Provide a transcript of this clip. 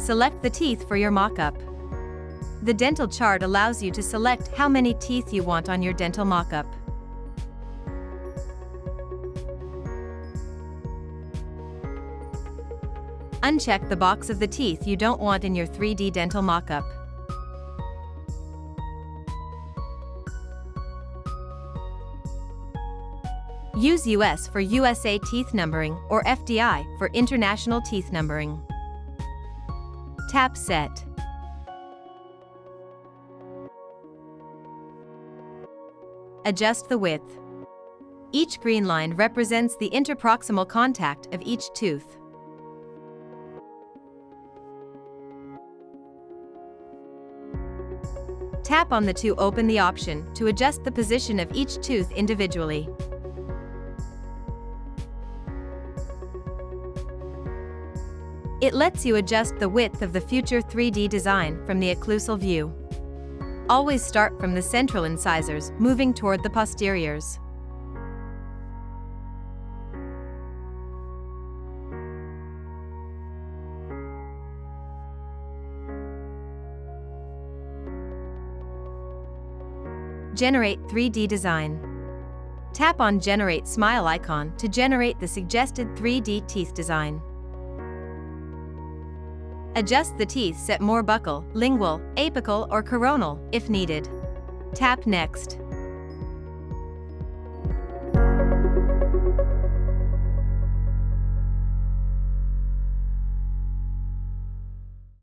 Select the teeth for your mock-up. The dental chart allows you to select how many teeth you want on your dental mock-up. Uncheck the box of the teeth you don't want in your 3D dental mock-up. Use US for USA teeth numbering or FDI for international teeth numbering. Tap Set. Adjust the width. Each green line represents the interproximal contact of each tooth. Tap on the to open the option to adjust the position of each tooth individually. It lets you adjust the width of the future 3D design from the occlusal view. Always start from the central incisors, moving toward the posteriors. Generate 3D design. Tap on Generate Smile icon to generate the suggested 3D teeth design. Adjust the teeth set more buccal, lingual, apical, or coronal if needed. Tap Next.